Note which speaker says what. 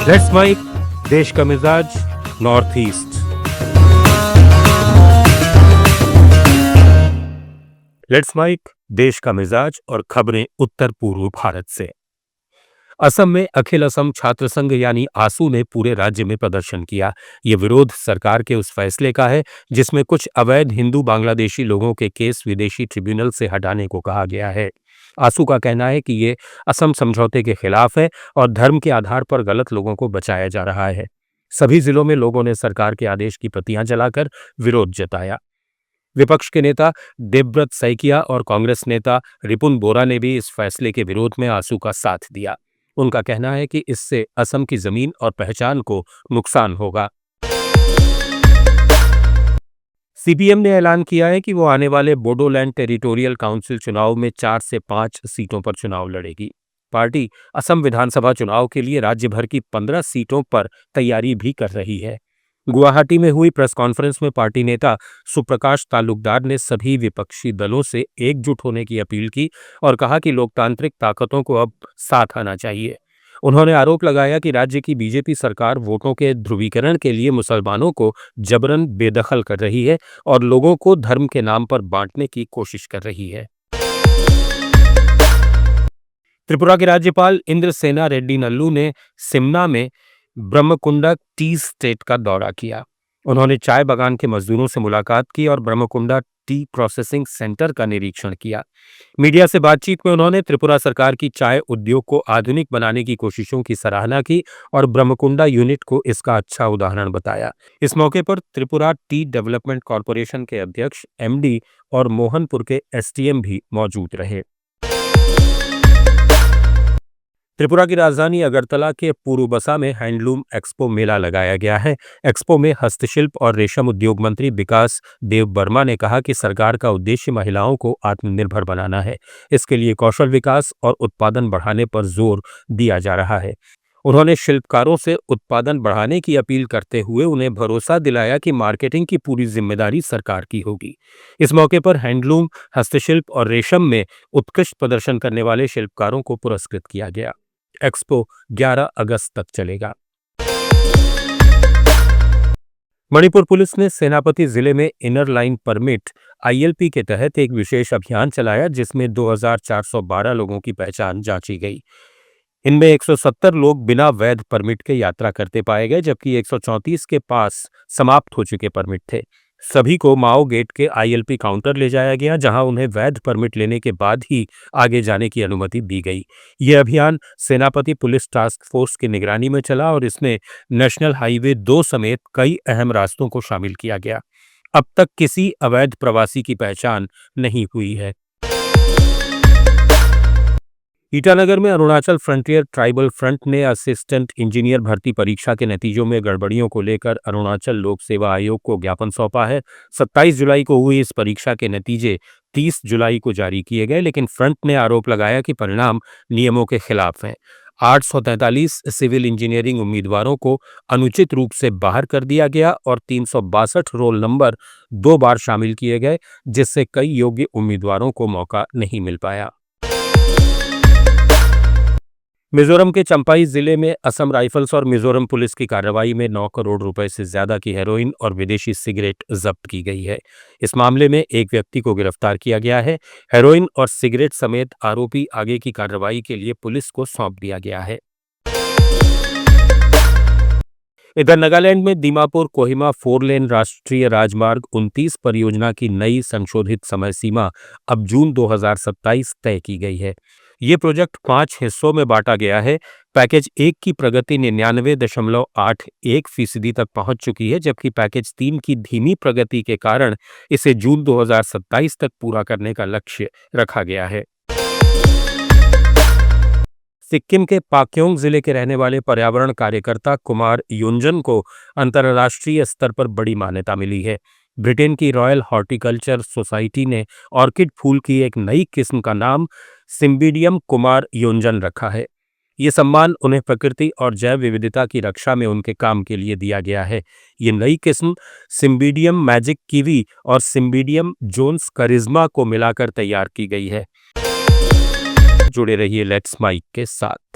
Speaker 1: Let's mic देश का मिजाज नॉर्थ ईस्ट। लेट्स माइक देश का मिजाज और खबरें उत्तर पूर्व भारत से। असम में अखिल असम छात्र संघ यानी आसू ने पूरे राज्य में प्रदर्शन किया। ये विरोध सरकार के उस फैसले का है जिसमें कुछ अवैध हिंदू बांग्लादेशी लोगों के केस विदेशी ट्रिब्यूनल से हटाने को कहा गया है। आसू का कहना है कि ये असम समझौते के खिलाफ है और धर्म के आधार पर गलत लोगों को बचाया जा रहा है। सभी जिलों में लोगों ने सरकार के आदेश की प्रतियां जलाकर विरोध जताया। विपक्ष के नेता देवव्रत सैकिया और कांग्रेस नेता रिपुन बोरा ने भी इस फैसले के विरोध में आसू का साथ दिया। उनका कहना है कि इससे असम की जमीन और पहचान को नुकसान होगा। सीपीएम ने ऐलान किया है कि वो आने वाले बोडोलैंड टेरिटोरियल काउंसिल चुनाव में 4 से 5 सीटों पर चुनाव लड़ेगी। पार्टी असम विधानसभा चुनाव के लिए राज्य भर की 15 सीटों पर तैयारी भी कर रही है। गुवाहाटी में हुई प्रेस कॉन्फ्रेंस में पार्टी नेता सुप्रकाश तालुकदार ने सभी विपक्षी दलों से एकजुट होने की अपील की और कहा कि लोकतांत्रिक ताकतों को अब साथ आना चाहिए। उन्होंने आरोप लगाया कि राज्य की बीजेपी सरकार वोटों के ध्रुवीकरण के लिए मुसलमानों को जबरन बेदखल कर रही है और लोगों को धर्म के नाम पर बांटने की कोशिश कर रही है। त्रिपुरा के राज्यपाल इंद्रसेना रेड्डी नल्लू ने सिमना में ब्रह्मकुंडा टी स्टेट का दौरा किया। उन्होंने चाय बागान के मजदूरों से मुलाकात की और ब्रह्मकुंडा टी प्रोसेसिंग सेंटर का निरीक्षण किया। मीडिया से बातचीत में उन्होंने त्रिपुरा सरकार की चाय उद्योग को आधुनिक बनाने की कोशिशों की सराहना की और ब्रह्मकुंडा यूनिट को इसका अच्छा उदाहरण बताया। इस मौके पर त्रिपुरा टी डेवलपमेंट कॉरपोरेशन के अध्यक्ष एमडी और मोहनपुर के एसडीएम भी मौजूद रहे। त्रिपुरा की राजधानी अगरतला के पुरुबसा में हैंडलूम एक्सपो मेला लगाया गया है। एक्सपो में हस्तशिल्प और रेशम उद्योग मंत्री विकास देव वर्मा ने कहा कि सरकार का उद्देश्य महिलाओं को आत्मनिर्भर बनाना है। इसके लिए कौशल विकास और उत्पादन बढ़ाने पर जोर दिया जा रहा है। उन्होंने शिल्पकारों से उत्पादन बढ़ाने की अपील करते हुए उन्हें भरोसा दिलाया कि मार्केटिंग की पूरी जिम्मेदारी सरकार की होगी। इस मौके पर हैंडलूम, हस्तशिल्प और रेशम में उत्कृष्ट प्रदर्शन करने वाले शिल्पकारों को पुरस्कृत किया गया। एक्सपो 11 अगस्त तक चलेगा। मणिपुर पुलिस ने सेनापति जिले में इनर लाइन परमिट आईएलपी के तहत एक विशेष अभियान चलाया जिसमें 2412 लोगों की पहचान जांची गई। इनमें 170 लोग बिना वैध परमिट के यात्रा करते पाए गए जबकि 134 के पास समाप्त हो चुके परमिट थे। सभी को माओ गेट के आईएलपी काउंटर ले जाया गया जहां उन्हें वैध परमिट लेने के बाद ही आगे जाने की अनुमति दी गई। यह अभियान सेनापति पुलिस टास्क फोर्स की निगरानी में चला और इसमें नेशनल हाईवे 2 समेत कई अहम रास्तों को शामिल किया गया। अब तक किसी अवैध प्रवासी की पहचान नहीं हुई है। ईटानगर में अरुणाचल फ्रंटियर ट्राइबल फ्रंट ने असिस्टेंट इंजीनियर भर्ती परीक्षा के नतीजों में गड़बड़ियों को लेकर अरुणाचल लोक सेवा आयोग को ज्ञापन सौंपा है। 27 जुलाई को हुई इस परीक्षा के नतीजे 30 जुलाई को जारी किए गए, लेकिन फ्रंट ने आरोप लगाया कि परिणाम नियमों के खिलाफ हैं। 843 सिविल इंजीनियरिंग उम्मीदवारों को अनुचित रूप से बाहर कर दिया गया और 362 रोल नंबर 2 बार शामिल किए गए, जिससे कई योग्य उम्मीदवारों को मौका नहीं मिल पाया। मिजोरम के चंपाई जिले में असम राइफल्स और मिजोरम पुलिस की कार्रवाई में 9 करोड़ रुपए से ज्यादा की हेरोइन और विदेशी सिगरेट जब्त की गई है। इस मामले में एक व्यक्ति को गिरफ्तार किया गया है। हेरोइन और सिगरेट समेत आरोपी आगे की कार्रवाई के लिए पुलिस को सौंप दिया गया है। इधर नागालैंड में दीमापुर कोहिमा 4 लेन राष्ट्रीय राजमार्ग 29 परियोजना की नई संशोधित समय सीमा अब जून 2027 तय की गई है। ये प्रोजेक्ट 5 हिस्सों में बांटा गया है। पैकेज 1 की प्रगति 99.81% तक पहुंच चुकी है जबकि पैकेज 3 की धीमी प्रगति के कारण इसे जून 2027 तक पूरा करने का लक्ष्य रखा गया है। सिक्किम के पाक्योंग जिले के रहने वाले पर्यावरण कार्यकर्ता कुमार योंजन को अंतर्राष्ट्रीय स्तर पर बड़ी मान्यता मिली है। ब्रिटेन की रॉयल हॉर्टिकल्चर सोसाइटी ने ऑर्किड फूल की एक नई किस्म का नाम सिम्बिडियम कुमार योंजन रखा है। ये सम्मान उन्हें प्रकृति और जैव विविधता की रक्षा में उनके काम के लिए दिया गया है। ये नई किस्म सिम्बिडियम मैजिक कीवी और सिम्बिडियम जोन्स करिश्मा को मिलाकर तैयार की गई है। जुड़े रहिए लेट्स माइक के साथ।